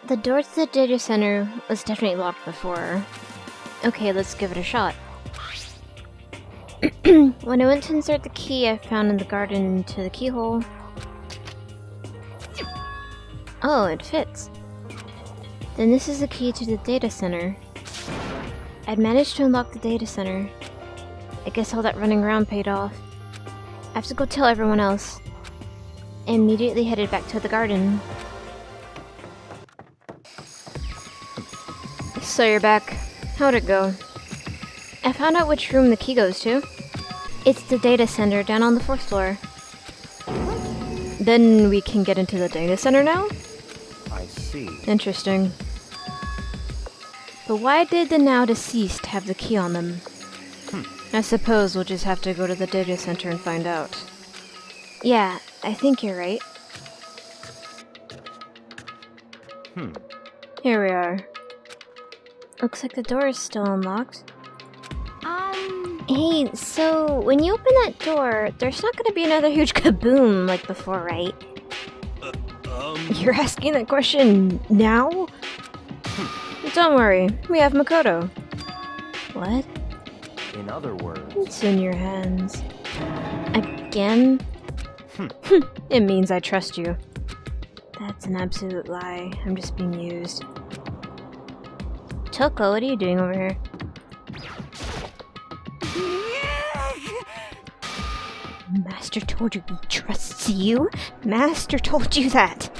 The door to the data center was definitely locked before. Okay, let's give it a shot. When I went to insert the key I found in the garden into the keyhole... Oh, it fits. Then this is the key to the data center. I'd managed to unlock the data center. I guess all that running around paid off. I have to go tell everyone else. I immediately headed back to the garden. So you're back. How'd it go? I found out which room the key goes to. It's the data center down on the 4th floor. Then we can get into the data center now? I see. Interesting. But why did the now deceased have the key on them? I suppose we'll just have to go to the data center and find out. Yeah, I think you're right. Here we are. Looks like the door is still unlocked. Hey, so when you open that door, there's not gonna be another huge kaboom like before, right? You're asking that question now? Don't worry, we have Makoto. What? In other words... It's in your hands. Again? It means I trust you. That's an absolute lie. I'm just being used. Toko, what are you doing over here? Master told you he trusts you? Master told you that!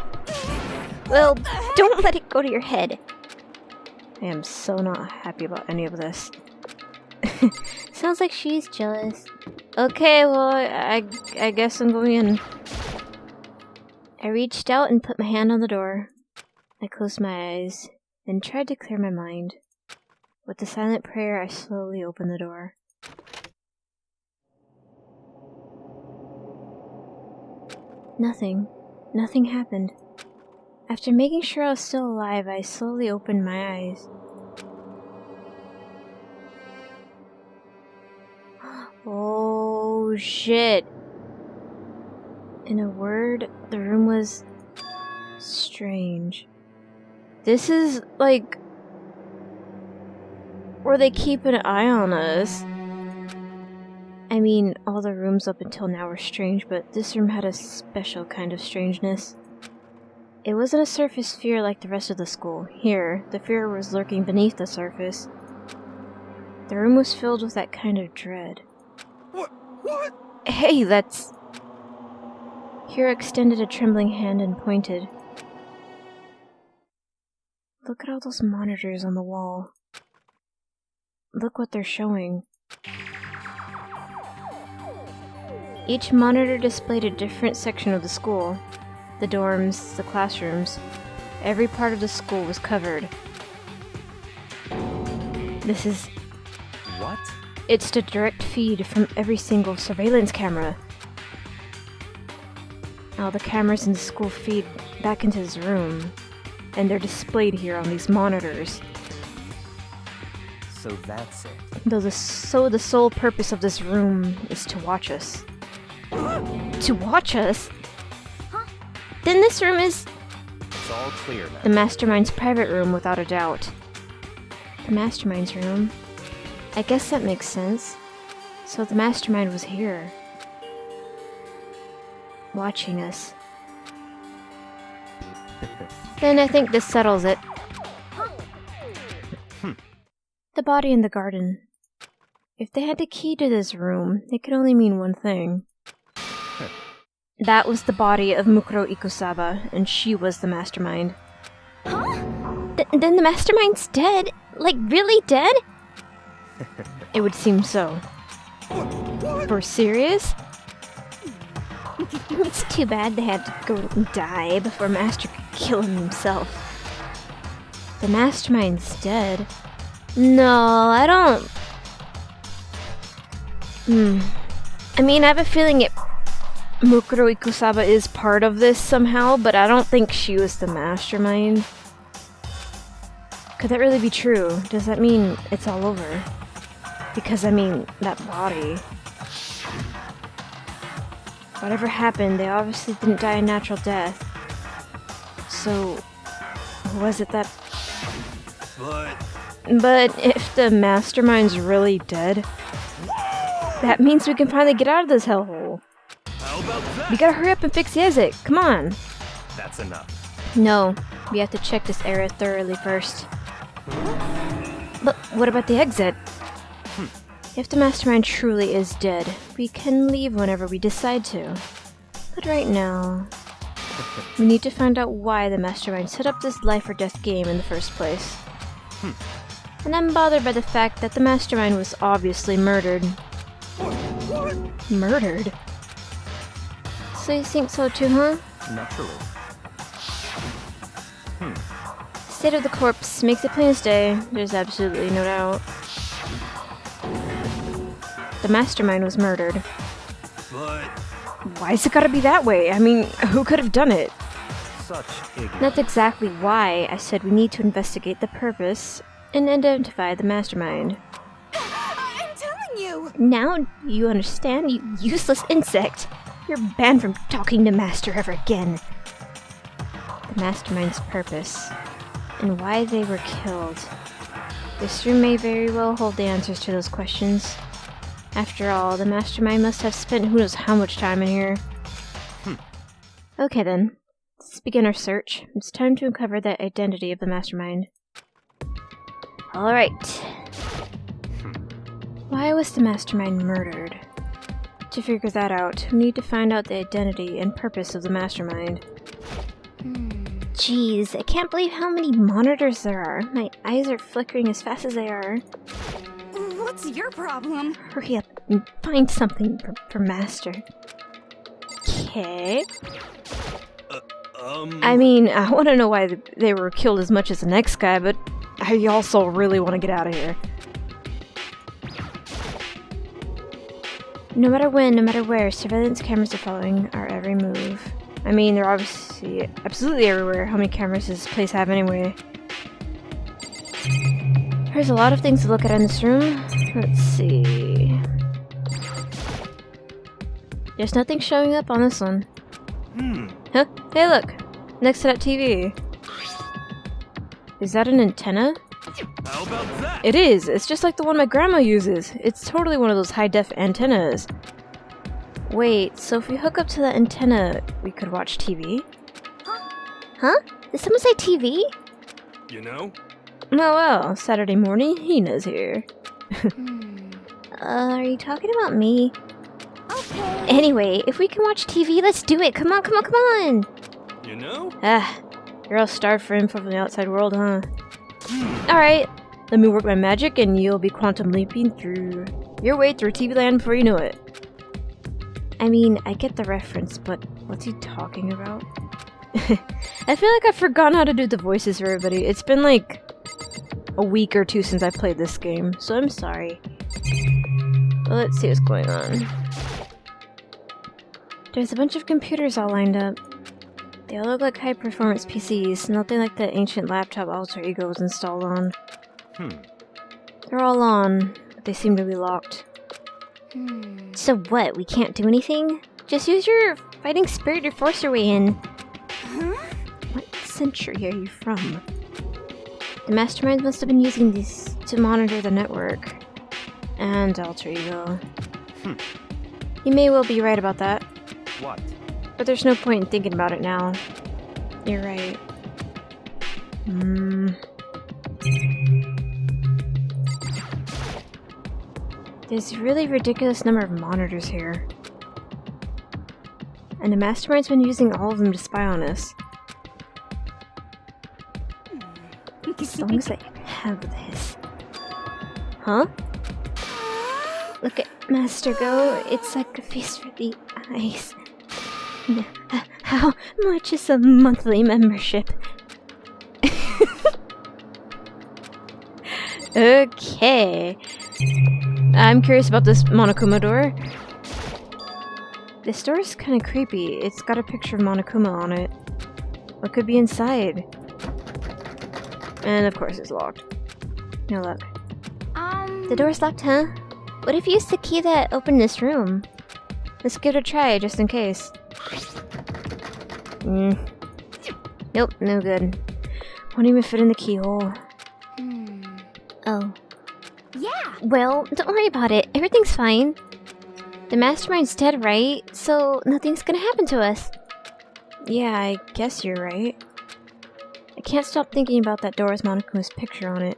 Well, don't let it go to your head. I am so not happy about any of this. Sounds like she's jealous. Okay, well, I guess I'm going in. I reached out and put my hand on the door. I closed my eyes, then tried to clear my mind. With a silent prayer, I slowly opened the door. Nothing. Nothing happened. After making sure I was still alive, I slowly opened my eyes. Oh shit. In a word, the room was strange. This is like where they keep an eye on us. I mean, all the rooms up until now were strange, but this room had a special kind of strangeness. It wasn't a surface fear like the rest of the school. Here, the fear was lurking beneath the surface. The room was filled with that kind of dread. What? Hey, that's... Hiro extended a trembling hand and pointed. Look at all those monitors on the wall. Look what they're showing. Each monitor displayed a different section of the school. The dorms, the classrooms. Every part of the school was covered. This is... What? It's the direct feed from every single surveillance camera. All the cameras in the school feed back into this room, and they're displayed here on these monitors. So that's it. The sole purpose of this room is to watch us. To watch us? Huh? Then this room is... It's all clear now. The Mastermind's private room, without a doubt. The Mastermind's room? I guess that makes sense. So the Mastermind was here. Watching us. Then I think this settles it. The body in the garden. If they had the key to this room, it could only mean one thing. That was the body of Mukuro Ikusaba, and she was the Mastermind. Huh? Then the Mastermind's dead? Like, really dead? It would seem so. For serious? It's too bad they had to go and die before Master could kill him himself. The Mastermind's dead. No, I don't... I mean, I have a feeling Mukuro Ikusaba is part of this somehow, but I don't think she was the Mastermind. Could that really be true? Does that mean it's all over? Because, I mean, that body... Whatever happened, they obviously didn't die a natural death. So, was it that... But But if the mastermind's really dead, that means we can finally get out of this hellhole. how about that? We gotta hurry up and fix the exit. Come on. That's enough. No, we have to check this area thoroughly first. But what about the exit? If the mastermind truly is dead, we can leave whenever we decide to. But right now, we need to find out why the mastermind set up this life or death game in the first place. And I'm bothered by the fact that the mastermind was obviously murdered. What? Murdered? So you think so too, huh? Naturally. State of the corpse makes it plain as day. There's absolutely no doubt. The mastermind was murdered. But Why's it gotta be that way? I mean, who could have done it? such ignorance. That's exactly why I said we need to investigate the purpose and identify the mastermind. I'm telling you! Now you understand, you useless insect. You're banned from talking to Master ever again. The mastermind's purpose and why they were killed. This room may very well hold the answers to those questions. After all, the mastermind must have spent who knows how much time in here. Okay then, let's begin our search. It's time to uncover the identity of the mastermind. Alright. Why was the mastermind murdered? To figure that out, we need to find out the identity and purpose of the mastermind. Jeez, I can't believe how many monitors there are. My eyes are flickering as fast as they are. What's your problem? Hurry up and find something for Master. Okay. I mean, I want to know why they were killed as much as the next guy, but I also really want to get out of here. No matter when, no matter where, surveillance cameras are following our every move. I mean, they're obviously absolutely everywhere. How many cameras does this place have anyway? There's a lot of things to look at in this room. Let's see. There's nothing showing up on this one. Huh? Hey look! Next to that TV. Is that an antenna? How about that? It is! It's just like the one my grandma uses. It's totally one of those high-def antennas. Wait, so if we hook up to that antenna, we could watch TV? Huh? Did someone say TV? You know? Oh well, Saturday morning, Hina's here. Are you talking about me? Okay. Anyway, if we can watch TV, let's do it! Come on, come on, come on! You know? Ah, you're all starved for info from the outside world, huh? Alright, let me work my magic and you'll be quantum leaping through your way through TV land before you know it. I mean, I get the reference, but what's he talking about? I feel like I've forgotten how to do the voices for everybody. It's been like a week or two since I played this game, so I'm sorry. Well, let's see what's going on. There's a bunch of computers all lined up. They all look like high-performance PCs, nothing like the ancient laptop alter ego was installed on. They're all on, but they seem to be locked. So what, we can't do anything? Just use your fighting spirit to force your way in. What century are you from? The masterminds must have been using these to monitor the network. And alter ego. You may well be right about that. What? But there's no point in thinking about it now. You're right. There's a really ridiculous number of monitors here. And the mastermind's been using all of them to spy on us. As long as I have this. Huh? Look at Master go. It's like a feast for the eyes. How much is a monthly membership? Okay. I'm curious about this Monokuma door. This door is kind of creepy. It's got a picture of Monokuma on it. What could be inside? And of course it's locked. No luck. The door's locked, huh? What if you used the key that opened this room? Let's give it a try, just in case. Nope, no good. Won't even fit in the keyhole. Oh. Yeah. Well, don't worry about it. Everything's fine. The mastermind's dead, right? So nothing's gonna happen to us. Yeah, I guess you're right. I can't stop thinking about that door with Monokuma's picture on it.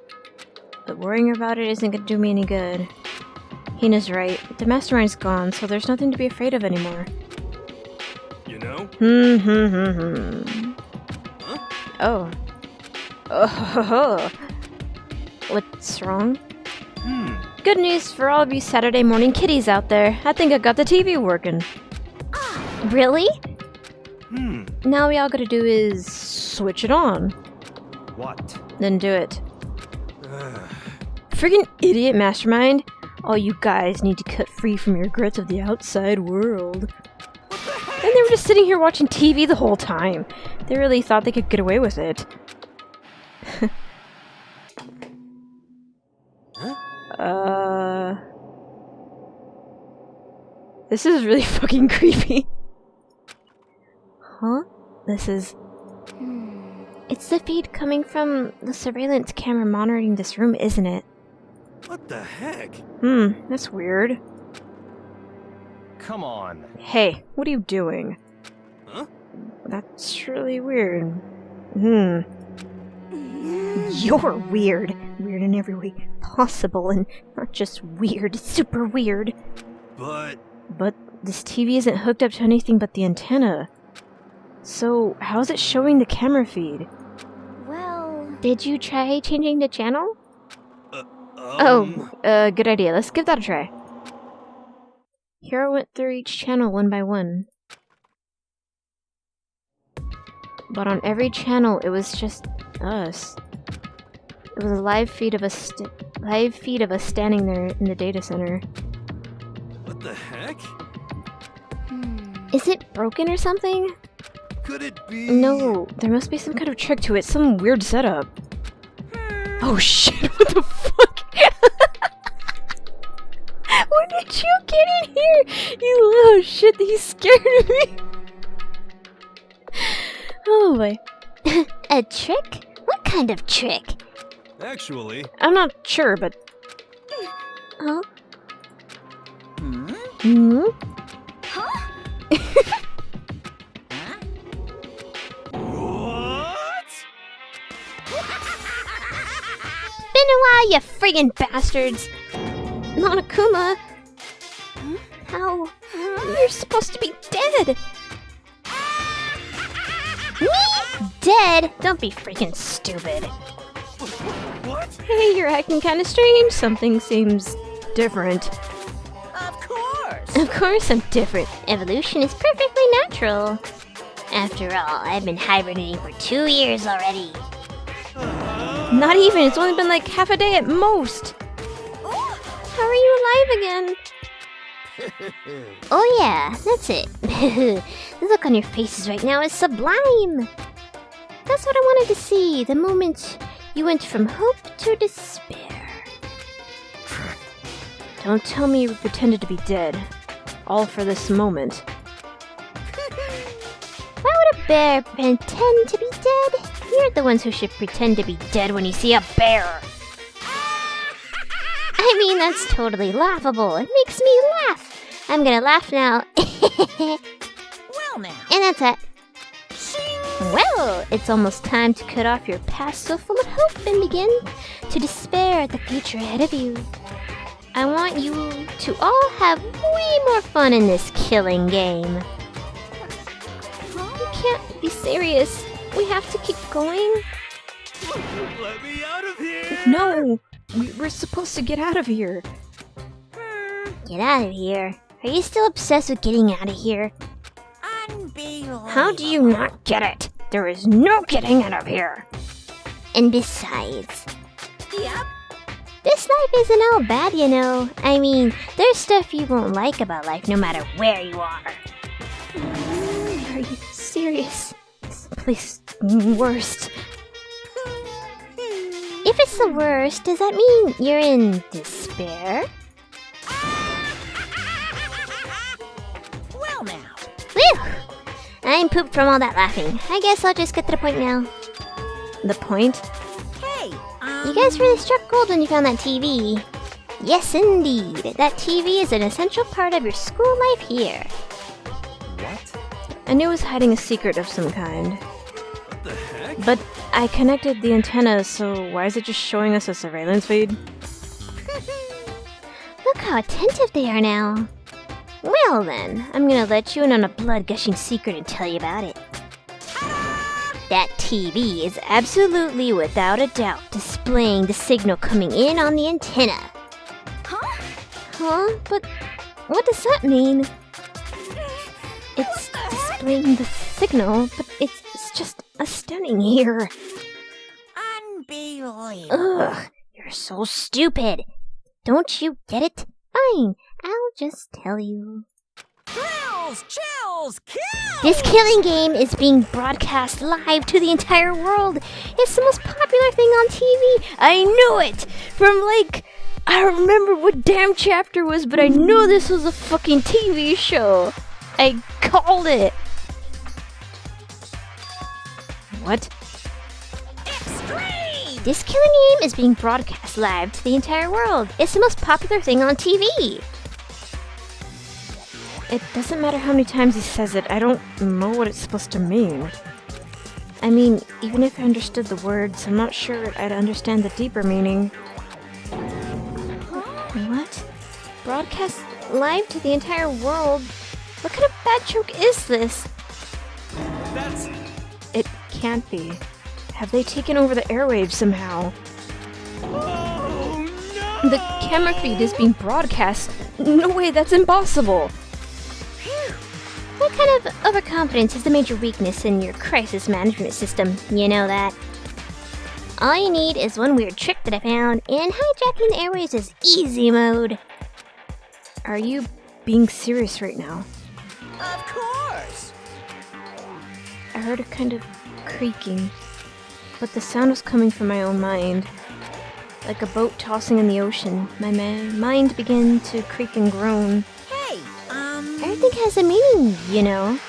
But worrying about it isn't gonna do me any good. Hina's right. The mastermind's gone, so there's nothing to be afraid of anymore. You know? Huh? Oh. Oh ho ho. What's wrong? Good news for all of you Saturday morning kiddies out there. I think I got the TV working. Really? Now we all gotta do is switch it on. What? Then do it. Friggin' idiot mastermind. All you guys need to cut free from your regrets of the outside world. And they were just sitting here watching TV the whole time. They really thought they could get away with it. This is really fucking creepy. Huh? This is... It's the feed coming from the surveillance camera monitoring this room, isn't it? What the heck? That's weird. Come on. Hey, what are you doing? Huh? That's really weird. You're weird. Weird in every way possible, and not just weird, super weird. But this TV isn't hooked up to anything but the antenna. So, how's it showing the camera feed? Well... Did you try changing the channel? Good idea. Let's give that a try. Hero went through each channel one by one. But on every channel, it was just us. It was a live feed of us standing there in the data center. what the heck? Is it broken or something? Could it be? No, there must be some kind of trick to it, some weird setup. Oh shit, what the fuck? When did you get in here? You little shit, you scared me. Oh boy. A trick? What kind of trick? Actually. I'm not sure, but... Huh? Huh? What? Been a while, you friggin' bastards! Monokuma! How? You're supposed to be dead! Me? Dead? Don't be freaking stupid. What? Hey, you're acting kinda strange. Something seems different. Of course! Of course I'm different. Evolution is perfectly natural. After all, I've been hibernating for 2 years already. Not even. It's only been like half a day at most. How are you alive again? Oh yeah, that's it. The look on your faces right now is sublime. That's what I wanted to see. The moment you went from hope to despair. Don't tell me you pretended to be dead. All for this moment. Why would a bear pretend to be dead? You're the ones who should pretend to be dead when you see a bear. I mean, that's totally laughable. It makes me laugh. I'm gonna laugh now. Well now. And that's it. Well, it's almost time to cut off your past so full of hope and begin to despair at the future ahead of you. I want you to all have way more fun in this killing game. You can't be serious. We have to keep going. Let me out of here! No! We're supposed to get out of here. Get out of here? Are you still obsessed with getting out of here? Unbelievable. How do you not get it? There is no getting out of here. And besides, Yep. this life isn't all bad, you know. I mean, there's stuff you won't like about life no matter where you are. Are you serious? This place is the worst. If it's the worst, does that mean you're in despair? Well now. Whew! I'm pooped from all that laughing. I guess I'll just get to the point now. the point? Hey, You guys really struck gold when you found that TV. Yes, indeed. That TV is an essential part of your school life here. What? I knew it was hiding a secret of some kind. What the heck? But I connected the antenna, so why is it just showing us a surveillance feed? Look how attentive they are now. Well then, I'm gonna let you in on a blood-gushing secret and tell you about it. That TV is absolutely, without a doubt, displaying the signal coming in on the antenna. Huh? But what does that mean? It's displaying the signal, but it's just astounding here. unbelievable. Ugh, you're so stupid. Don't you get it? Fine, I'll just tell you. Thrills, chills, kills! This killing game is being broadcast live to the entire world. It's the most popular thing on TV. I knew it! I don't remember what damn chapter was, but I knew this was a fucking TV show. I called it. What? Extreme! This killing game is being broadcast live to the entire world. It's the most popular thing on TV. It doesn't matter how many times he says it, I don't know what it's supposed to mean. I mean, even if I understood the words, I'm not sure I'd understand the deeper meaning. What? Broadcast live to the entire world? What kind of bad joke is this? That's... It can't be. Have they taken over the airwaves somehow? Oh, no! The camera feed is being broadcast. No way, that's impossible. What kind of overconfidence is the major weakness in your crisis management system? You know that. All you need is one weird trick that I found, and hijacking the airwaves is easy mode. Are you being serious right now? Of course! I heard a kind of creaking, but the sound was coming from my own mind. Like a boat tossing in the ocean, my mind began to creak and groan. Hey, Everything has a meaning, you know.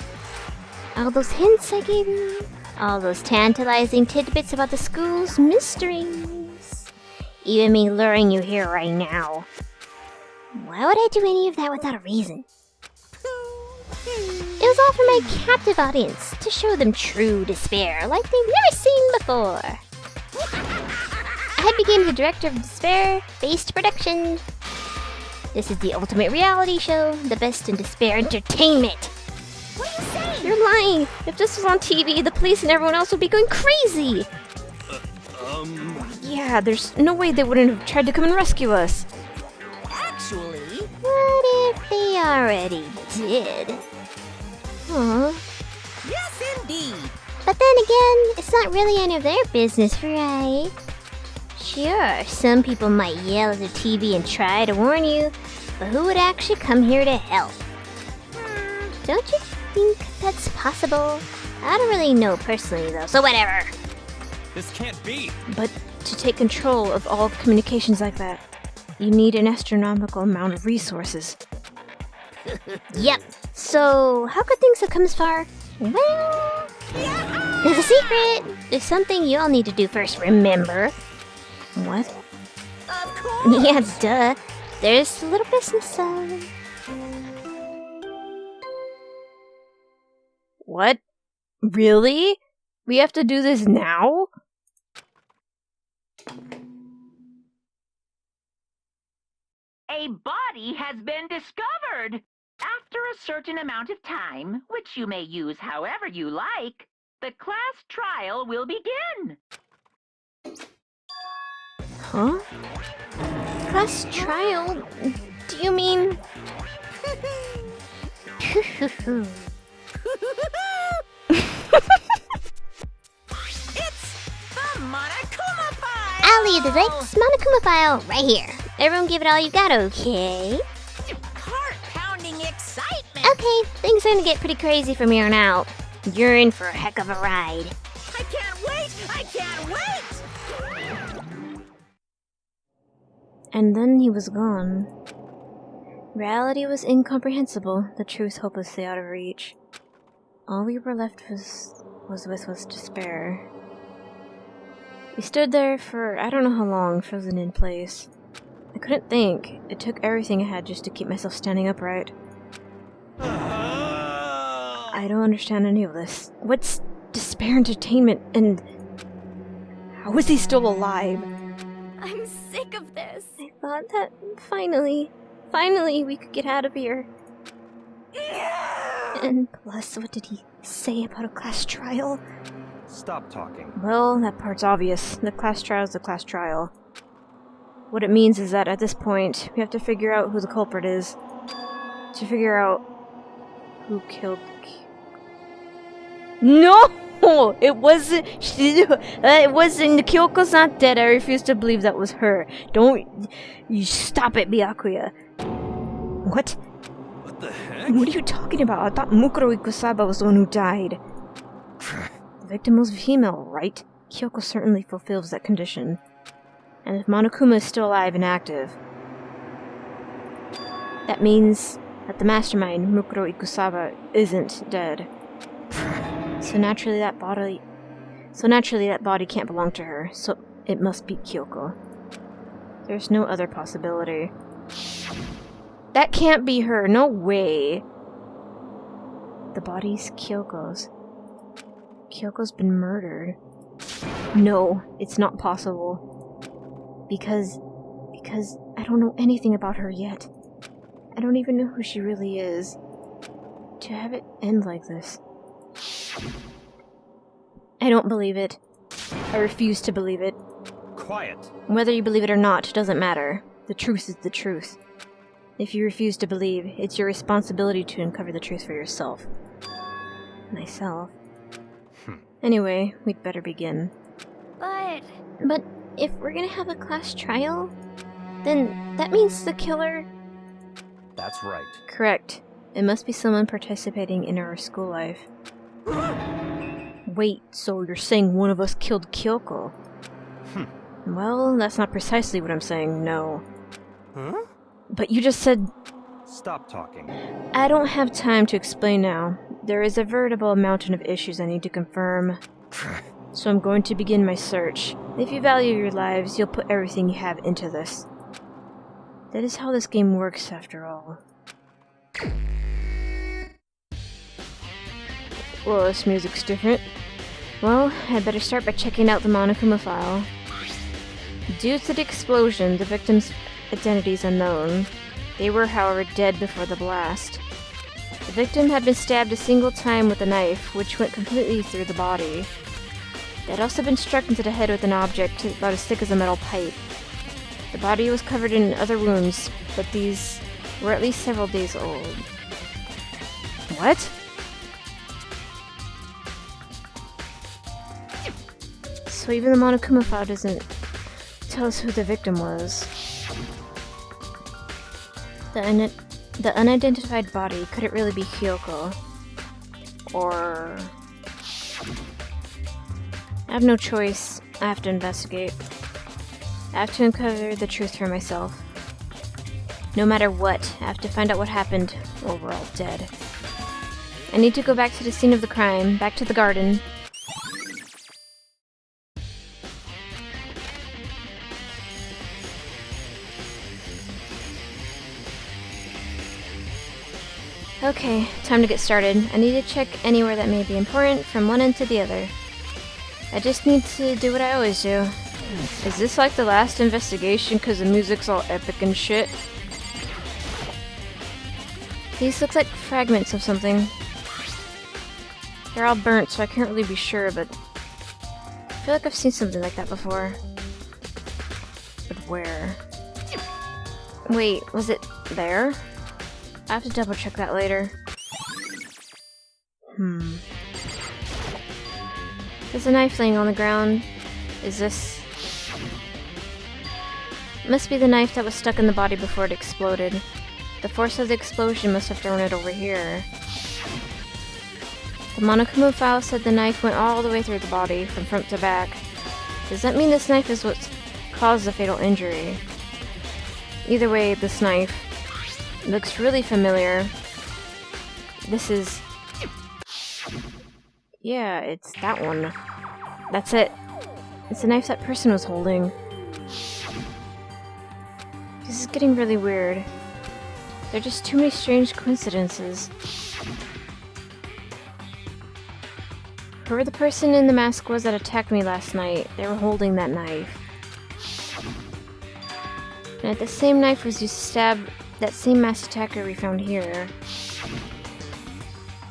All those hints I gave you, all those tantalizing tidbits about the school's mysteries, even me luring you here right now. Why would I do any of that without a reason? It was all for my captive audience, to show them true despair like they've never seen before. I became the director of Despair-based production. This is the ultimate reality show, the best in despair entertainment. what are you saying? You're lying. If this was on TV, the police and everyone else would be going crazy. Yeah, there's no way they wouldn't have tried to come and rescue us. Actually, What if they already did? Huh? yes indeed. But then again, it's not really any of their business, right? Sure, some people might yell at the TV and try to warn you, but who would actually come here to help? Don't you think that's possible? I don't really know personally, though, so whatever. This can't be! But to take control of all communications like that, you need an astronomical amount of resources. Yep. So, how could things have come this far? Well, there's a secret. There's something you all need to do first, remember? What? Of course. Yeah, duh. There's a little business side. What? Really? We have to do this now? A body has been discovered. After a certain amount of time, which you may use however you like, the class trial will begin. Huh? Class trial? Do you mean... It's the Monokuma file! I'll leave the next Monokuma file right here. Everyone give it all you got, okay? Heart-pounding excitement! Okay, things are gonna get pretty crazy from here on out. You're in for a heck of a ride. I can't wait! I can't wait! And then he was gone. Reality was incomprehensible, the truth hopelessly out of reach. All we were left with was despair. We stood there for I don't know how long, frozen in place. I couldn't think. It took everything I had just to keep myself standing upright. I don't understand any of this. What's Despair Entertainment and how is he still alive? I'm sick of this. I thought that finally we could get out of here. And plus, what did he say about a class trial? Stop talking. Well, that part's obvious. The class trial is the class trial. What it means is that at this point, we have to figure out who the culprit is. To figure out who killed... No! It wasn't... It wasn't... Kyoko's not dead. I refuse to believe that was her. Don't... You stop it, Byakuya. What? What the heck? What are you talking about? I thought Mukuro Ikusaba was the one who died. The victim was female, right? Kyoko certainly fulfills that condition. And if Monokuma is still alive and active, that means that the mastermind, Mukuro Ikusaba, isn't dead. So naturally that body can't belong to her, so it must be Kyoko. There's no other possibility. That can't be her, no way! The body's Kyoko's. Kyoko's been murdered. No, it's not possible. Because I don't know anything about her yet. I don't even know who she really is. To have it end like this. I don't believe it. I refuse to believe it. Quiet. Whether you believe it or not doesn't matter. The truth is the truth. If you refuse to believe, it's your responsibility to uncover the truth for yourself. Myself. Anyway, we'd better begin. But if we're gonna have a class trial, then that means the killer... That's right. Correct. It must be someone participating in our school life. Wait, so you're saying one of us killed Kyoko? Well, that's not precisely what I'm saying, no. Huh? But you just said... Stop talking. I don't have time to explain now. There is a veritable mountain of issues I need to confirm. So I'm going to begin my search. If you value your lives, you'll put everything you have into this. That is how this game works, after all. Well, this music's different. Well, I'd better start by checking out the Monokuma file. Due to the explosion, the victim's identity is unknown. They were, however, dead before the blast. The victim had been stabbed a single time with a knife, which went completely through the body. They had also been struck into the head with an object about as thick as a metal pipe. The body was covered in other wounds, but these were at least several days old. What? So even the Monokuma file doesn't tell us who the victim was. The unidentified body, could it really be Kyoko? Or... I have no choice. I have to investigate. I have to uncover the truth for myself. No matter what, I have to find out what happened, or we're all dead. I need to go back to the scene of the crime, back to the garden. Okay, time to get started. I need to check anywhere that may be important from one end to the other. I just need to do what I always do. Is this like the last investigation because the music's all epic and shit? These look like fragments of something. They're all burnt, so I can't really be sure, but I feel like I've seen something like that before. But where? Wait, was it there? I have to double check that later. There's a knife laying on the ground. Is this... It must be the knife that was stuck in the body before it exploded. The force of the explosion must have thrown it over here. The Monokuma file said the knife went all the way through the body, from front to back. Does that mean this knife is what caused the fatal injury? Either way, this knife looks really familiar. This is... Yeah, it's that one. That's it. It's the knife that person was holding. This is getting really weird. There are just too many strange coincidences. Whoever the person in the mask was that attacked me last night, they were holding that knife. And the same knife was used to stab that same masked attacker we found here.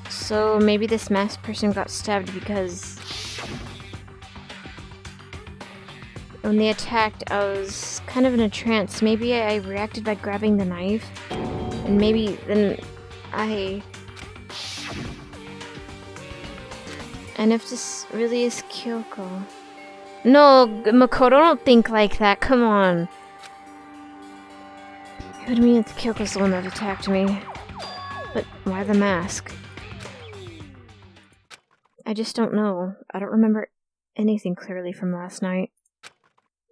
So maybe this masked person got stabbed because when they attacked, I was kind of in a trance. Maybe I reacted by grabbing the knife, and maybe then And if this really is Kyoko... No, Makoto, don't think like that, come on. It would mean that Kyoko's the one that attacked me. But why the mask? I just don't know. I don't remember anything clearly from last night.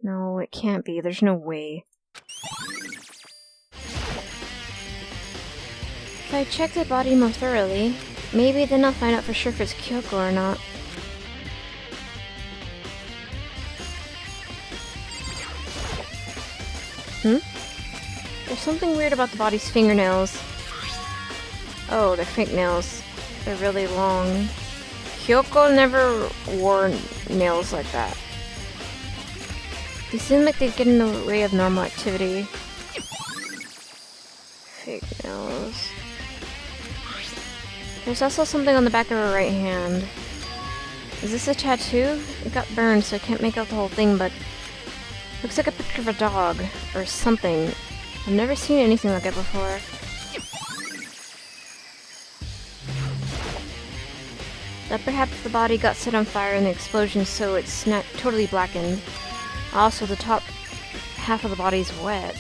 No, it can't be. There's no way. If I check the body more thoroughly, maybe then I'll find out for sure if it's Kyoko or not. There's something weird about the body's fingernails. Oh, their fake nails. They're really long. Kyoko never wore nails like that. They seem like they get in the way of normal activity. Fake nails. There's also something on the back of her right hand. Is this a tattoo? It got burned, so I can't make out the whole thing, but looks like a picture of a dog or something. I've never seen anything like it before. That perhaps the body got set on fire in the explosion, so it's not totally blackened. Also, the top half of the body's wet.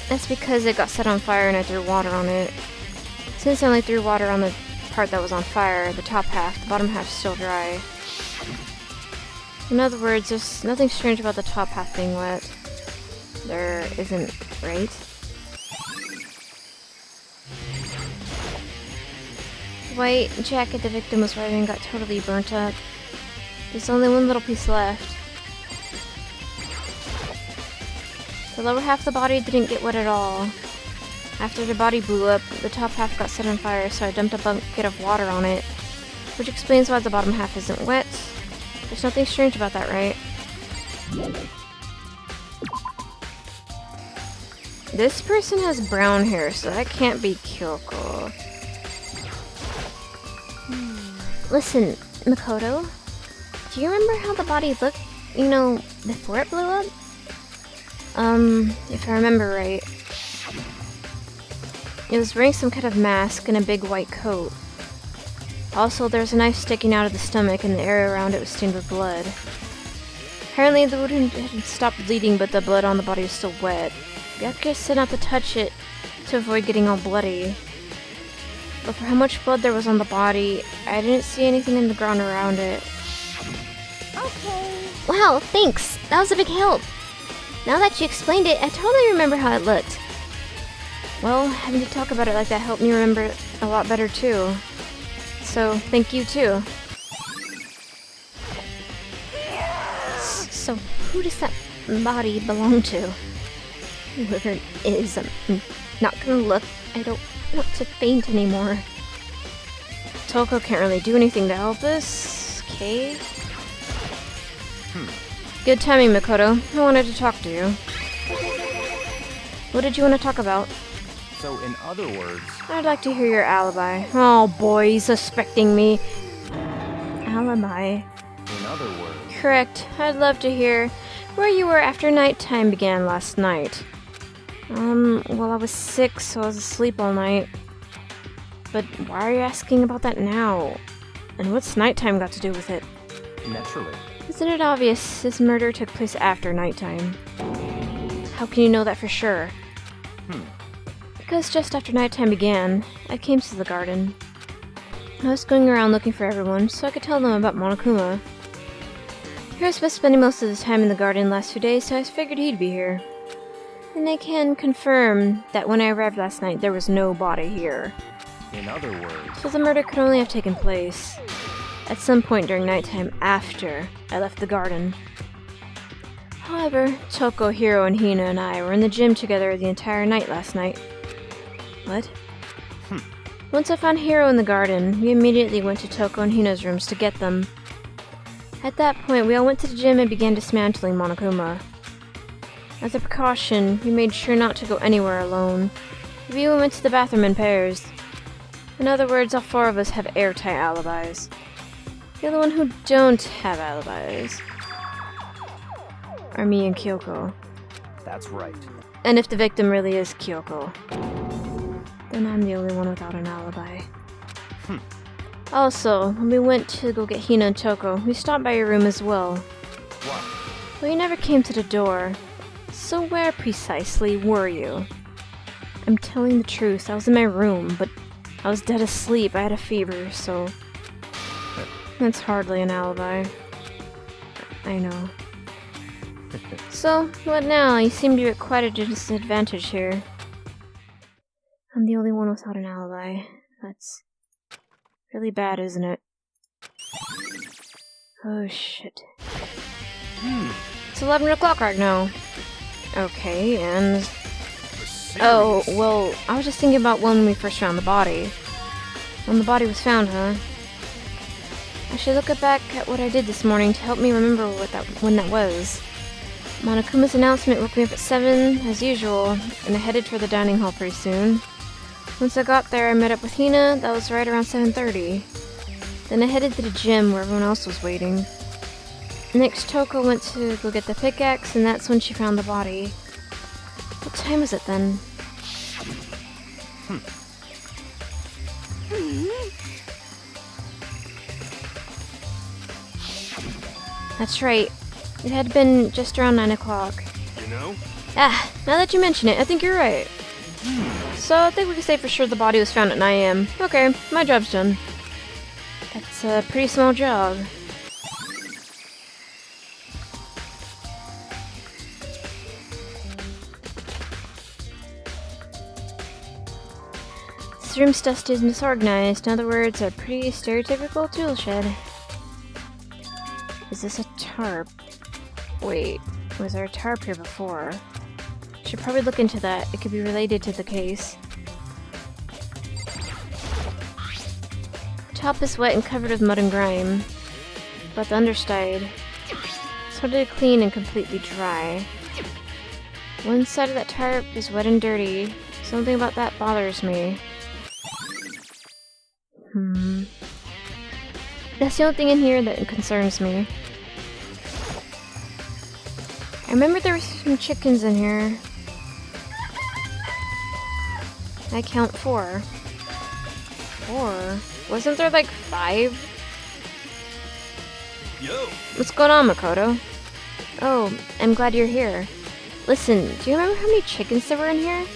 That's because it got set on fire and I threw water on it. Since I only threw water on the part that was on fire, the top half, the bottom half's still dry. In other words, there's nothing strange about the top half being wet. There isn't, right? The white jacket the victim was wearing got totally burnt up. There's only one little piece left. The lower half of the body didn't get wet at all. After the body blew up, the top half got set on fire, so I dumped a bucket of water on it, which explains why the bottom half isn't wet. There's nothing strange about that, right? This person has brown hair, so that can't be Kyoko. Listen, Makoto, do you remember how the body looked, you know, before it blew up? If I remember right. It was wearing some kind of mask and a big white coat. Also, there was a knife sticking out of the stomach and the area around it was stained with blood. Apparently the wound had stopped bleeding, but the blood on the body was still wet. You have to sit not to touch it to avoid getting all bloody. But for how much blood there was on the body, I didn't see anything in the ground around it. Okay. Wow, thanks! That was a big help! Now that you explained it, I totally remember how it looked. Well, having to talk about it like that helped me remember it a lot better too. So, thank you too. So, who does that body belong to? Whoever it is, I'm not gonna look. I don't want to faint anymore. Toko can't really do anything to help us. Okay. Good timing, Makoto. I wanted to talk to you. What did you want to talk about? So, in other words... I'd like to hear your alibi. Oh boy, he's suspecting me. Alibi. In other words... Correct. I'd love to hear where you were after nighttime began last night. Well, I was sick, so I was asleep all night. But why are you asking about that now? And what's nighttime got to do with it? Naturally. Isn't it obvious this murder took place after nighttime? How can you know that for sure? Because just after nighttime began, I came to the garden. I was going around looking for everyone, so I could tell them about Monokuma. Hero's been spending most of the time in the garden the last few days, so I figured he'd be here. And I can confirm that when I arrived last night, there was no body here. In other words, So the murder could only have taken place at some point during nighttime after I left the garden. However, Toko, Hiro, and Hina and I were in the gym together the entire night last night. What? Once I found Hiro in the garden, we immediately went to Toko and Hina's rooms to get them. At that point, we all went to the gym and began dismantling Monokuma. As a precaution, we made sure not to go anywhere alone. We even went to the bathroom in pairs. In other words, all four of us have airtight alibis. The only one who don't have alibis are me and Kyoko. that's right. And if the victim really is Kyoko, then I'm the only one without an alibi. Also, when we went to go get Hina and Toko, we stopped by your room as well. What? But you never came to the door. So where precisely were you? I'm telling the truth, I was in my room, but I was dead asleep. I had a fever, so that's hardly an alibi. I know. So, what now? You seem to be at quite a disadvantage here. I'm the only one without an alibi. That's really bad, isn't it? Oh, shit. It's 11 o'clock right now. Okay, and... Oh, well, I was just thinking about when we first found the body. When the body was found, huh? I should look back at what I did this morning to help me remember when that was. Monokuma's announcement woke me up at 7, as usual, and I headed for the dining hall pretty soon. Once I got there, I met up with Hina. That was right around 7:30. Then I headed to the gym where everyone else was waiting. Next, Toko went to go get the pickaxe, and that's when she found the body. What time is it then? That's right. It had been just around 9 o'clock. You know? Ah, now that you mention it, I think you're right. So I think we can say for sure the body was found at 9 a.m. Okay, my job's done. That's a pretty small job. This room's dusted and disorganized. In other words, a pretty stereotypical tool shed. Is this a tarp? Wait, was there a tarp here before? Should probably look into that. It could be related to the case. Top is wet and covered with mud and grime, but the underside sorted clean and completely dry. One side of that tarp is wet and dirty. Something about that bothers me. That's the only thing in here that concerns me. I remember there were some chickens in here. I count 4. 4? Wasn't there like 5? Yo! What's going on, Makoto? Oh, I'm glad you're here. Listen, do you remember how many chickens there were in here?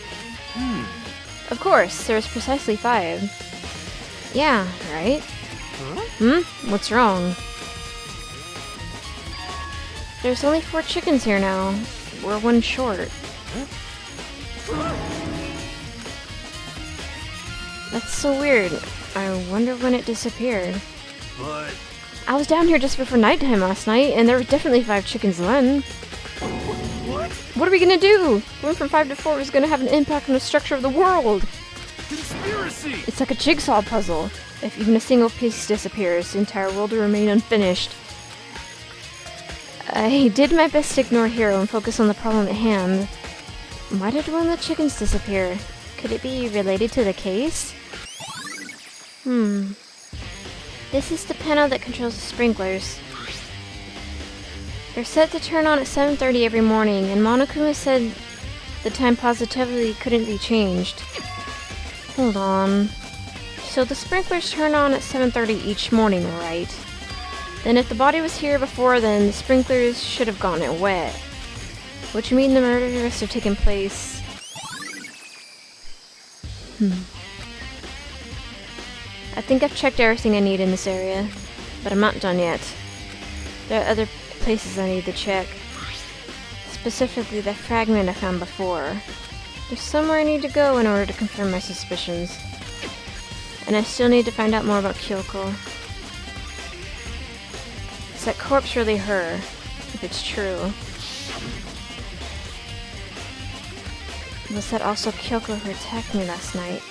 Of course, there was precisely 5. Yeah, right? What's wrong? There's only 4 chickens here now. We're 1 short. That's so weird. I wonder when it disappeared. But... I was down here just before nighttime last night, and there were definitely 5 chickens then. What? What are we gonna do? Going from 5 to 4 is gonna have an impact on the structure of the world. Conspiracy! It's like a jigsaw puzzle. If even a single piece disappears, the entire world will remain unfinished. I did my best to ignore Hiro and focus on the problem at hand. Why did one of the chickens disappear? Could it be related to the case? This is the panel that controls the sprinklers. They're set to turn on at 7:30 every morning, and Monokuma said the time positively couldn't be changed. Hold on. So the sprinklers turn on at 7:30 each morning, right? Then if the body was here before then, the sprinklers should have gotten it wet. Which means the murder must have taken place... I think I've checked everything I need in this area, but I'm not done yet. There are other places I need to check. Specifically the fragment I found before. There's somewhere I need to go in order to confirm my suspicions. And I still need to find out more about Kyoko. Is that corpse really her? If it's true. Was that also Kyoko who attacked me last night?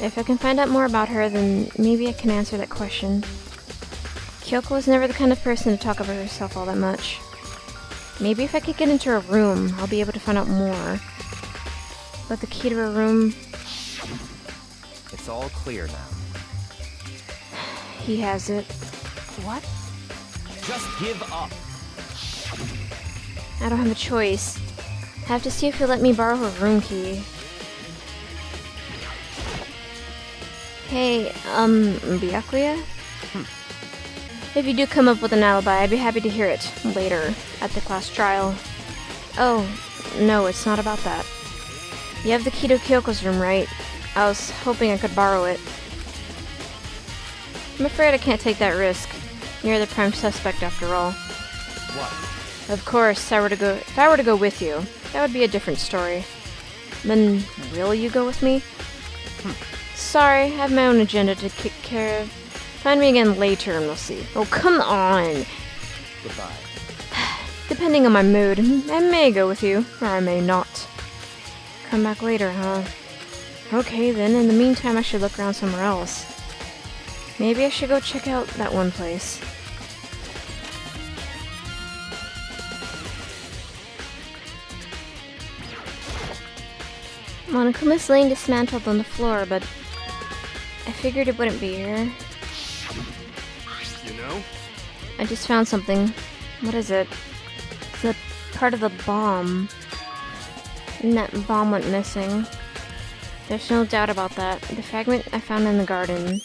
If I can find out more about her, then maybe I can answer that question. Kyoko was never the kind of person to talk about herself all that much. Maybe if I could get into her room, I'll be able to find out more. But the key to her room... It's all clear now. He has it. What? Just give up. I don't have a choice. I have to see if he'll let me borrow her room key. Hey, Byakuya? If you do come up with an alibi, I'd be happy to hear it later, at the class trial. Oh, no, it's not about that. You have the key to Kyoko's room, right? I was hoping I could borrow it. I'm afraid I can't take that risk. You're the prime suspect after all. What? Of course, if I were to go with you, that would be a different story. Then, will you go with me? Sorry, I have my own agenda to take care of. Find me again later and we'll see. Oh, come on! Goodbye. Depending on my mood, I may go with you, or I may not. Come back later, huh? Okay, then, in the meantime I should look around somewhere else. Maybe I should go check out that one place. Monokuma's laying dismantled on the floor, but I figured it wouldn't be here. You know? I just found something. What is it? It's a part of the bomb. And that bomb went missing. There's no doubt about that. The fragment I found in the garden.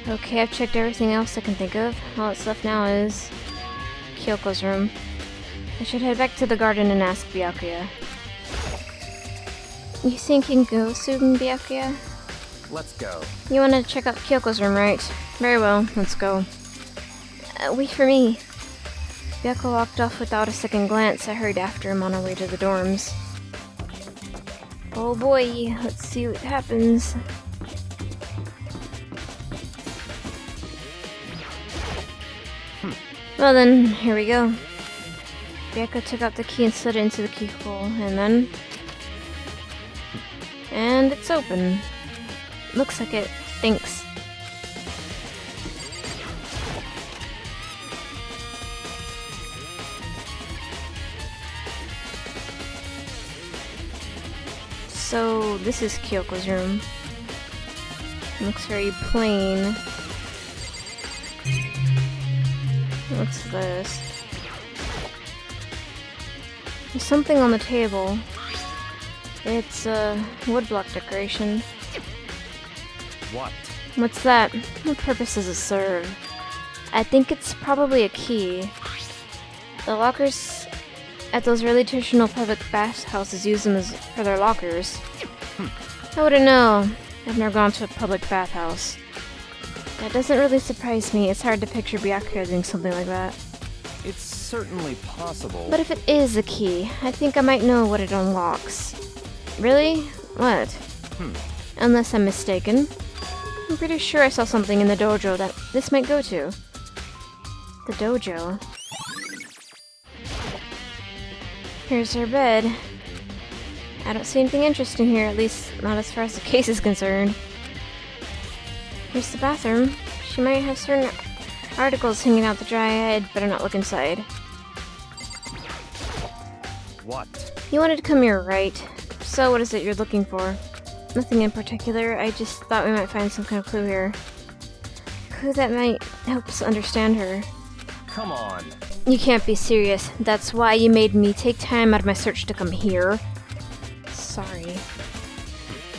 Okay, I've checked everything else I can think of. All that's left now is Kyoko's room. I should head back to the garden and ask Byakuya. You think you can go soon, Byakuya? Let's go. You want to check out Kyoko's room, right? Very well, let's go. Wait for me. Byakuya walked off without a second glance. I hurried after him on our way to the dorms. Oh boy, let's see what happens. Well then, here we go. Byakuya took out the key and slid it into the keyhole, and then... And it's open. Looks like it thinks. So, this is Kyoko's room. Looks very plain. What's this? There's something on the table. It's a woodblock decoration. What? What's that? What purpose does it serve? I think it's probably a key. The lockers at those really traditional public bathhouses use them for their lockers. I wouldn't know. I've never gone to a public bathhouse. That doesn't really surprise me. It's hard to picture Byakuya doing something like that. It's certainly possible. But if it is a key, I think I might know what it unlocks. Really? What? Unless I'm mistaken. I'm pretty sure I saw something in the dojo that this might go to. The dojo. Here's her bed. I don't see anything interesting here, at least not as far as the case is concerned. Here's the bathroom. She might have certain articles hanging out to dry. I'd better not look inside. What? You wanted to come here, right? So what is it you're looking for? Nothing in particular. I just thought we might find some kind of clue here. Clue that might help us understand her. Come on. You can't be serious. That's why you made me take time out of my search to come here. Sorry.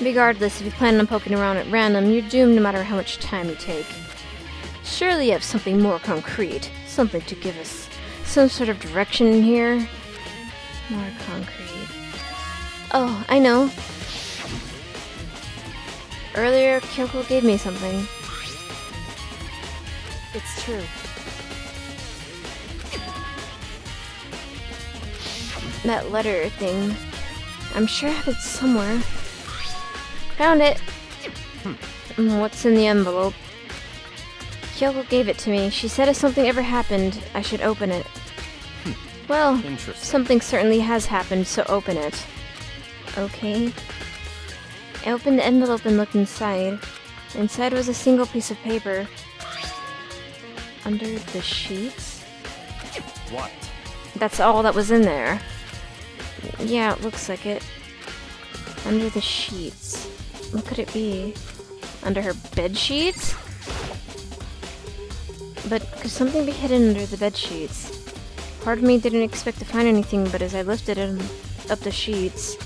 Regardless, if you plan on poking around at random, you're doomed no matter how much time you take. Surely you have something more concrete. Something to give us some sort of direction in here. More concrete. Oh, I know. Earlier, Kyoko gave me something. It's true. That letter thing. I'm sure I have it somewhere. Found it! What's in the envelope? Kyoko gave it to me. She said if something ever happened, I should open it. Well, Interesting. something certainly has happened, so open it. Okay. I opened the envelope and looked inside. Inside was a single piece of paper. Under the sheets? What? That's all that was in there. Yeah, it looks like it. Under the sheets. What could it be? Under her bed sheets? But could something be hidden under the bed sheets? Part of me didn't expect to find anything, but as I lifted it up the sheets...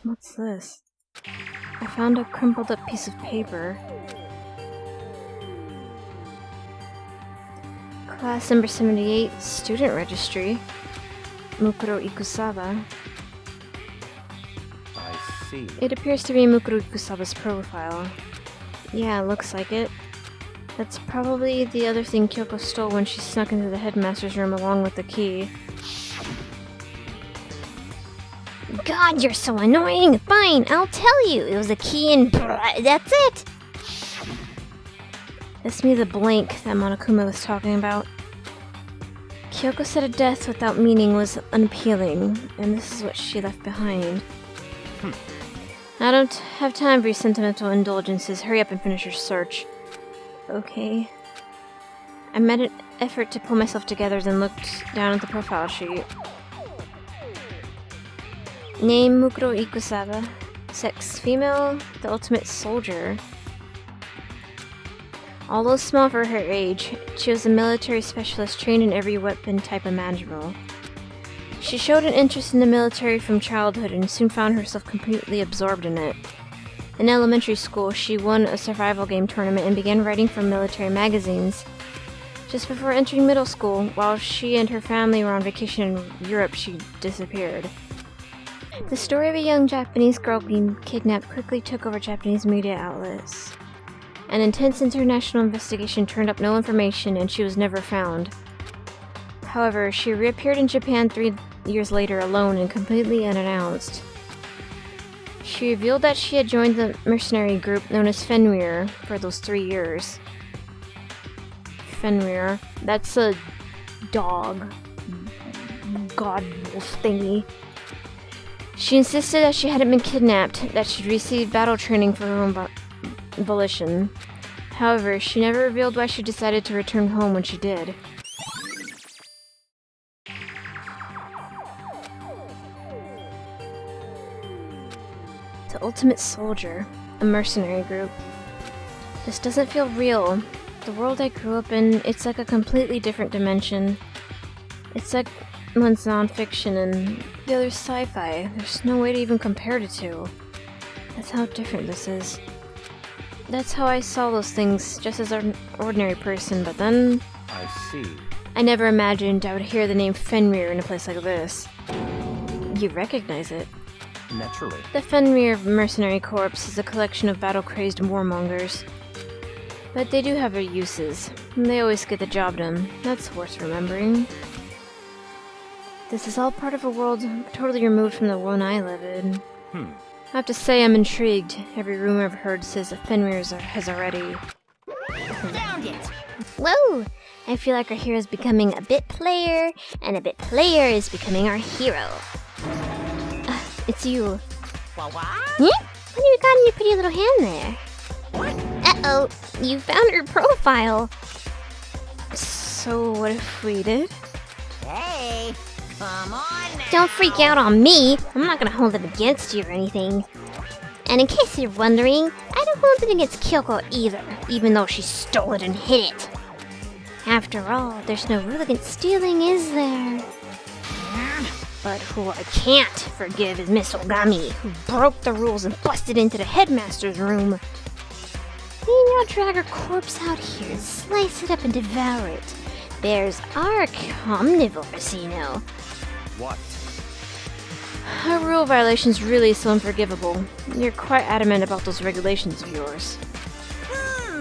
What's this? I found a crumpled up piece of paper. Class number 78, student registry. Mukuro Ikusawa. I see. It appears to be Mukuro Ikusawa's profile. Yeah, looks like it. That's probably the other thing Kyoko stole when she snuck into the headmaster's room along with the key. God, you're so annoying! Fine, I'll tell you! It was a key and that's it! That's me the blank that Monokuma was talking about. Kyoko said a death without meaning was unappealing, and this is what she left behind. I don't have time for your sentimental indulgences. Hurry up and finish your search. Okay. I made an effort to pull myself together, then looked down at the profile sheet. Name Mukuro Ikusawa. Sex female, the ultimate soldier. Although small for her age, she was a military specialist trained in every weapon type imaginable. She showed an interest in the military from childhood and soon found herself completely absorbed in it. In elementary school, she won a survival game tournament and began writing for military magazines. Just before entering middle school, while she and her family were on vacation in Europe, she disappeared. The story of a young Japanese girl being kidnapped quickly took over Japanese media outlets. An intense international investigation turned up no information, and she was never found. However, she reappeared in Japan 3 years later alone and completely unannounced. She revealed that she had joined the mercenary group known as Fenrir for those 3 years. Fenrir, that's a dog. God wolf thingy. She insisted that she hadn't been kidnapped, that she'd received battle training for her own volition. However, she never revealed why she decided to return home when she did. The ultimate soldier, a mercenary group. This doesn't feel real. The world I grew up in, it's like a completely different dimension. It's like one's non-fiction and the other's sci-fi. There's no way to even compare the two. That's how different this is. That's how I saw those things, just as an ordinary person, but then... I see. I never imagined I would hear the name Fenrir in a place like this. You recognize it. Naturally. The Fenrir Mercenary Corps is a collection of battle-crazed warmongers. But they do have their uses. They always get the job done. That's worth remembering. This is all part of a world totally removed from the one I live in. I have to say I'm intrigued. Every rumor I've heard says that Fenrir has already... Found it! Whoa! I feel like our hero is becoming a bit player, and a bit player is becoming our hero. It's you. What? Huh? What do you got in your pretty little hand there? Uh-oh, you found her profile. So what if we did? Hey, come on now. Don't freak out on me. I'm not gonna hold it against you or anything. And in case you're wondering, I don't hold it against Kyoko either, even though she stole it and hid it. After all, there's no rule against stealing, is there? But who I can't forgive is Miss Ogami, who broke the rules and busted into the headmaster's room. We now drag her corpse out here and slice it up and devour it. Bears are omnivores, you know. What? Her rule violation's really so unforgivable. You're quite adamant about those regulations of yours.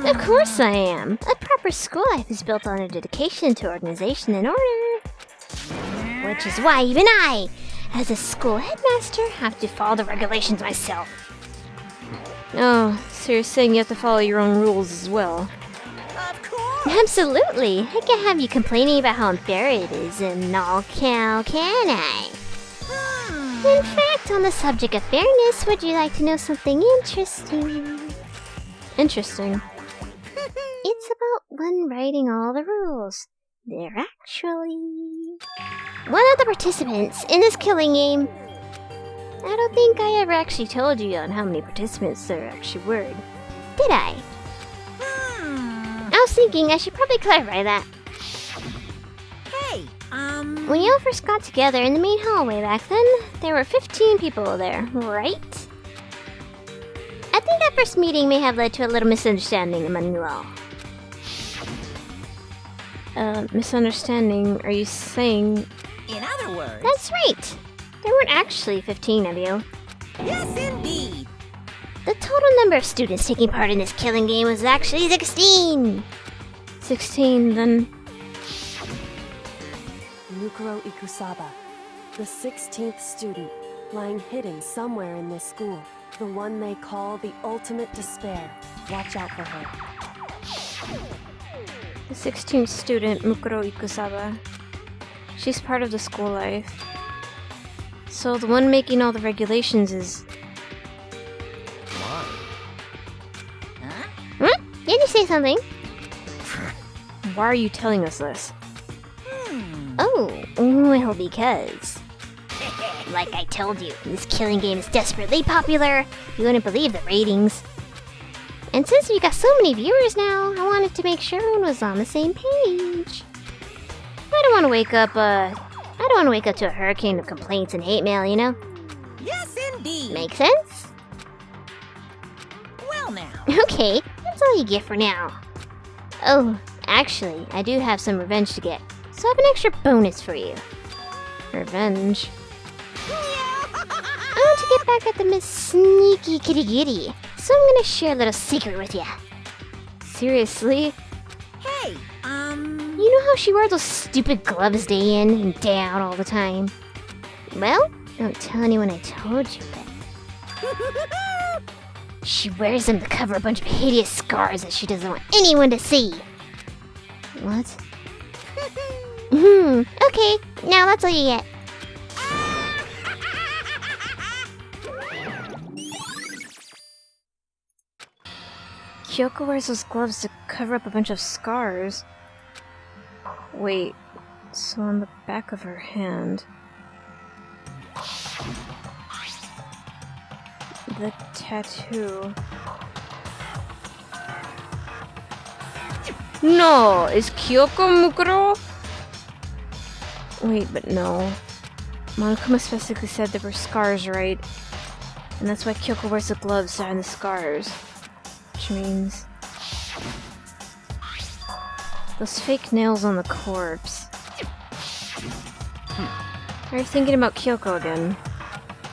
Of course I am. A proper school life is built on a dedication to organization and order. Which is why even I, As a school headmaster, I have to follow the regulations myself. Oh, so you're saying you have to follow your own rules as well? Of course! Absolutely! I can't have you complaining about how unfair it is and all, can I? In fact, on the subject of fairness, would you like to know something interesting? Interesting? It's about one writing all the rules. They're actually... one of the participants in this killing game. I don't think I ever actually told you on how many participants there actually were. Did I? I was thinking I should probably clarify that. Hey, When you all first got together in the main hallway back then, there were 15 people there, right? I think that first meeting may have led to a little misunderstanding among you all. Misunderstanding? Are you saying... in other words... That's right! There weren't actually 15 of you. Yes, indeed! The total number of students taking part in this killing game was actually 16! 16, then... Mukuro Ikusaba, the 16th student, lying hidden somewhere in this school. The one they call the ultimate despair. Watch out for her. The 16th student, Mukuro Ikusaba. She's part of the school life. So the one making all the regulations is... Why? Did you say something? Why are you telling us this? Oh, well, because... like I told you, this killing game is desperately popular. You wouldn't believe the ratings. And since we got so many viewers now, I wanted to make sure everyone was on the same page. I don't want to wake up to a hurricane of complaints and hate mail, you know? Yes, indeed! Make sense? Well now... Okay, that's all you get for now. Oh, actually, I do have some revenge to get, so I have an extra bonus for you. Revenge? I want to get back at the Miss Sneaky Kitty Giddy, so I'm gonna share a little secret with ya. Seriously? Hey, You know how she wears those stupid gloves day in and day out all the time? Well, don't tell anyone I told you, but... she wears them to cover a bunch of hideous scars that she doesn't want anyone to see. What? Okay, now that's all you get. Kyoko wears those gloves to cover up a bunch of scars. Wait, so on the back of her hand... the tattoo... No! Is Kyoko Mukuro? Wait, but no. Monokuma specifically said there were scars, right? And that's why Kyoko wears the gloves to hide the scars. Which means... those fake nails on the corpse. Are you thinking about Kyoko again?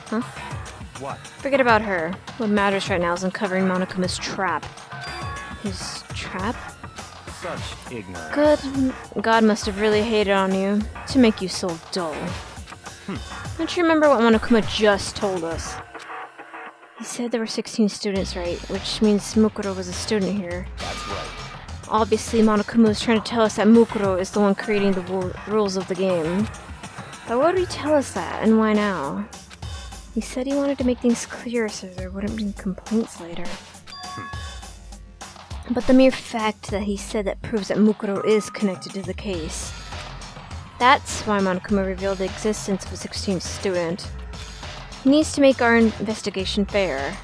Huh? What? Forget about her. What matters right now is uncovering Monokuma's trap. His trap? Such ignorance. Good. God must have really hated on you to make you so dull. Don't you remember what Monokuma just told us? He said there were 16 students, right? Which means Mukuro was a student here. That's right. Obviously, Monokuma was trying to tell us that Mukuro is the one creating the rules of the game. But why would he tell us that, and why now? He said he wanted to make things clear so there wouldn't be complaints later. But the mere fact that he said that proves that Mukuro is connected to the case. That's why Monokuma revealed the existence of a 16th student. He needs to make our investigation fair.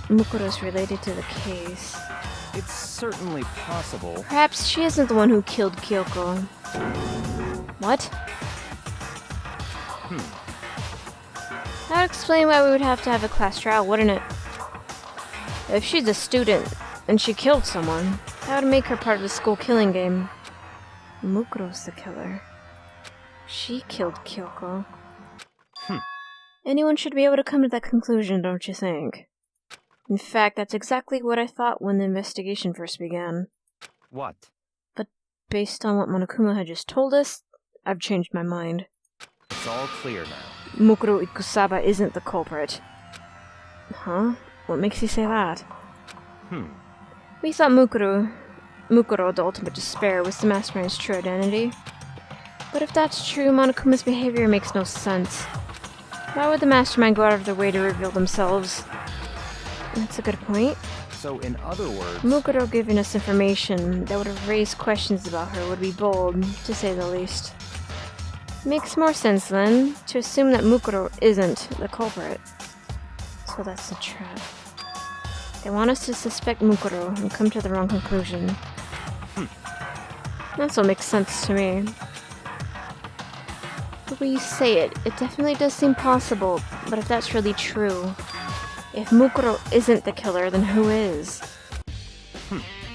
Mukuro's related to the case. It's certainly possible. Perhaps she isn't the one who killed Kyoko. What? That would explain why we would have to have a class trial, wouldn't it? If she's a student and she killed someone, that would make her part of the school killing game. Mukuro's the killer. She killed Kyoko. Anyone should be able to come to that conclusion, don't you think? In fact, that's exactly what I thought when the investigation first began. What? But based on what Monokuma had just told us, I've changed my mind. It's all clear now. Mukuro Ikusaba isn't the culprit. Huh? What makes you say that? We thought Mukuro, the ultimate despair, was the mastermind's true identity. But if that's true, Monokuma's behavior makes no sense. Why would the mastermind go out of their way to reveal themselves? That's a good point. So, in other words... Mukuro giving us information that would have raised questions about her would be bold, to say the least. Makes more sense, then, to assume that Mukuro isn't the culprit. So that's a trap. They want us to suspect Mukuro and come to the wrong conclusion. That's what makes sense to me. The way you say it, it definitely does seem possible, but if that's really true, if Mukuro isn't the killer, then who is?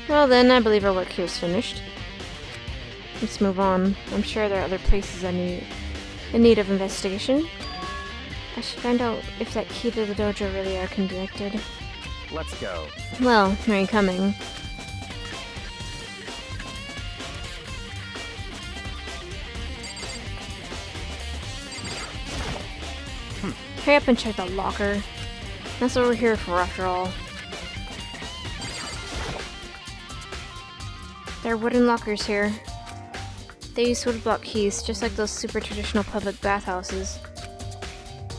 Well then, I believe our work here is finished. Let's move on. I'm sure there are other places in need of investigation. I should find out if that key to the dojo really are connected. Let's go. Well, are you coming? Hurry up and check the locker. That's what we're here for, after all. There are wooden lockers here. They use wood block keys, just like those super traditional public bathhouses.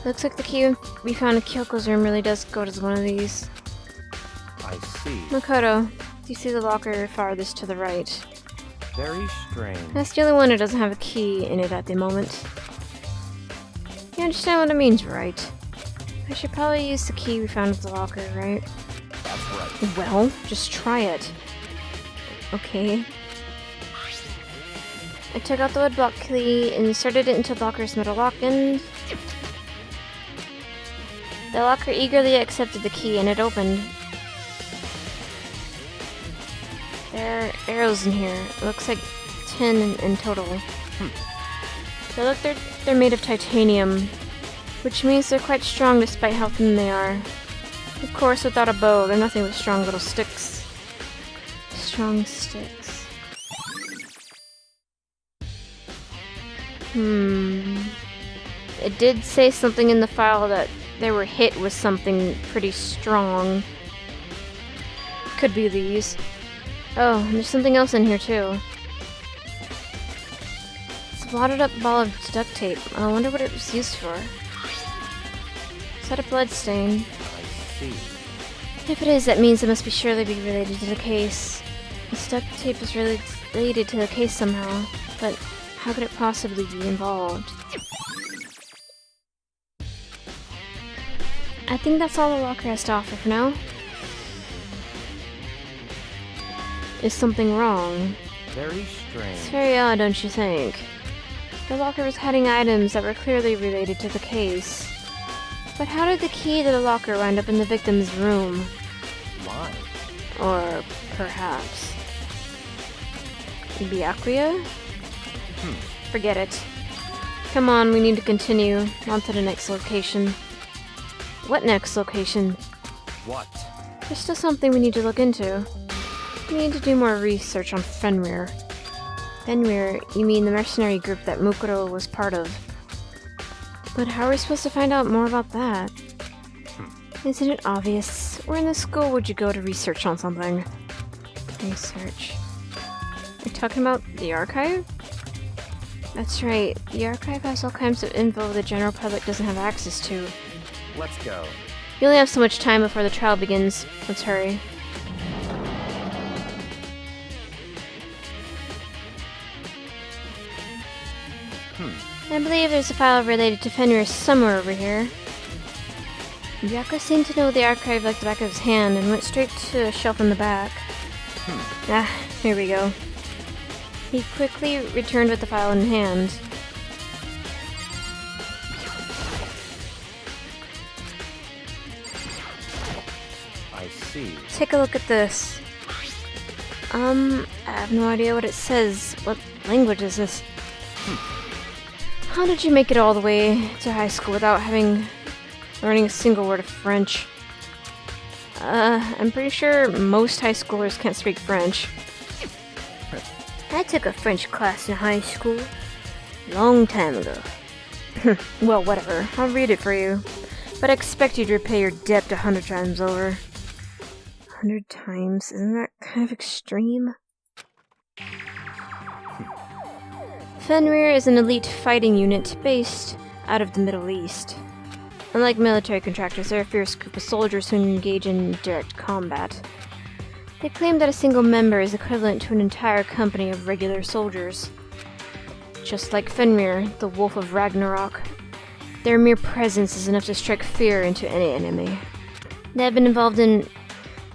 Looks like the key we found in Kyoko's room really does go to one of these. I see. Makoto, do you see the locker farthest to the right? Very strange. That's the only one that doesn't have a key in it at the moment. You understand what it means, right? I should probably use the key we found at the locker, right? That's right. Well, just try it. Okay. I took out the wood block key and inserted it into the locker's metal lock, and the locker eagerly accepted the key and it opened. There are arrows in here. It looks like 10 in total. They're made of titanium, which means they're quite strong despite how thin they are. Of course, without a bow, they're nothing but strong little sticks. Strong sticks. It did say something in the file that they were hit with something pretty strong. Could be these. Oh, and there's something else in here too. It's a blotted up ball of duct tape. I wonder what it was used for. Is that a blood stain? I see. If it is, that means it must be surely be related to the case. This duct tape is related to the case somehow, but how could it possibly be involved? I think that's all the locker has to offer for now. Is something wrong? Very strange. It's very odd, don't you think? The locker was hiding items that were clearly related to the case. But how did the key to the locker wind up in the victim's room? Why? Or perhaps Byakuya? Forget it. Come on, we need to continue. On to the next location. What next location? What? There's still something we need to look into. We need to do more research on Fenrir. Fenrir, you mean the mercenary group that Mukuro was part of. But how are we supposed to find out more about that? Isn't it obvious? Where in the school would you go to research on something? Research. You're talking about the archive? That's right. The archive has all kinds of info the general public doesn't have access to. Let's go. You only have so much time before the trial begins. Let's hurry. I believe there's a file related to Fenrir somewhere over here. Byakuya seemed to know the archive like the back of his hand and went straight to a shelf in the back. Ah, here we go. He quickly returned with the file in hand. I see. Take a look at this. I have no idea what it says. What language is this? How did you make it all the way to high school without learning a single word of French? I'm pretty sure most high schoolers can't speak French. I took a French class in high school. Long time ago. Well, whatever. I'll read it for you. But I expect you to repay your debt 100 times over. 100 times? Isn't that kind of extreme? Fenrir is an elite fighting unit based out of the Middle East. Unlike military contractors, they're a fierce group of soldiers who engage in direct combat. They claim that a single member is equivalent to an entire company of regular soldiers. Just like Fenrir, the Wolf of Ragnarok, their mere presence is enough to strike fear into any enemy. They have been involved in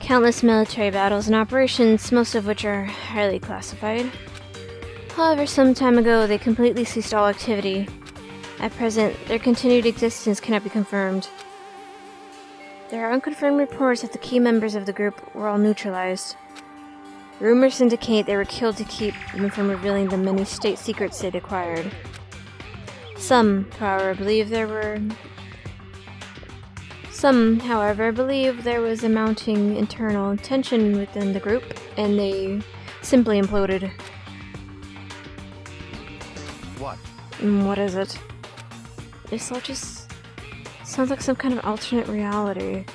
countless military battles and operations, most of which are highly classified. However, some time ago, they completely ceased all activity. At present, their continued existence cannot be confirmed. There are unconfirmed reports that the key members of the group were all neutralized. Rumors indicate they were killed to keep them from revealing the many state secrets they'd acquired. Some, however, believe there was a mounting internal tension within the group, and they simply imploded. What? What is it? This all just sounds like some kind of alternate reality.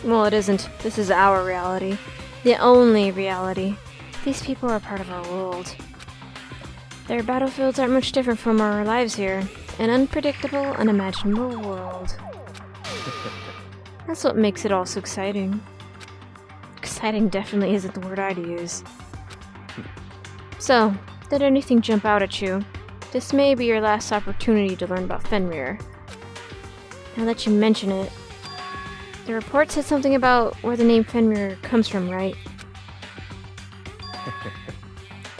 Well, it isn't. This is our reality. The only reality. These people are part of our world. Their battlefields aren't much different from our lives here. An unpredictable, unimaginable world. That's what makes it all so exciting. Exciting definitely isn't the word I'd use. So, did anything jump out at you? This may be your last opportunity to learn about Fenrir. Now that you mention it, the report said something about where the name Fenrir comes from, right?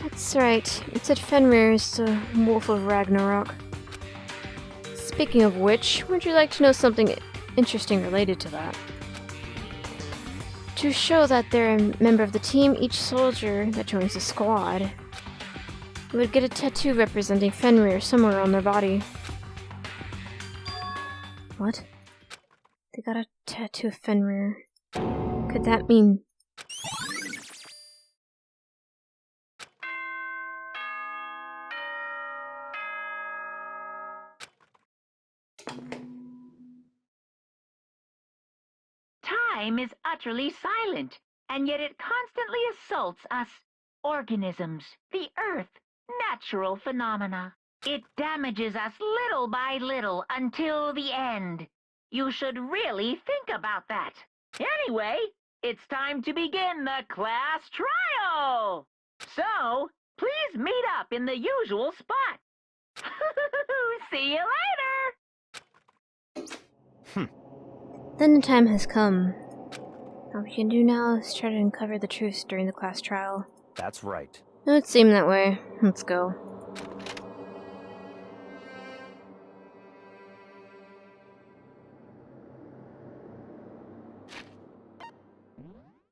That's right. It said Fenrir is the Wolf of Ragnarok. Speaking of which, would you like to know something interesting related to that? To show that they're a member of the team, each soldier that joins the squad would get a tattoo representing Fenrir somewhere on their body. What? They got a tattoo of Fenrir. Could that mean... Time is utterly silent, and yet it constantly assaults us. Organisms, the earth, natural phenomena. It damages us little by little until the end. You should really think about that. Anyway, it's time to begin the class trial. So, please meet up in the usual spot. See you later! Then the time has come. All we can do now is try to uncover the truth during the class trial. That's right. It would seem that way. Let's go.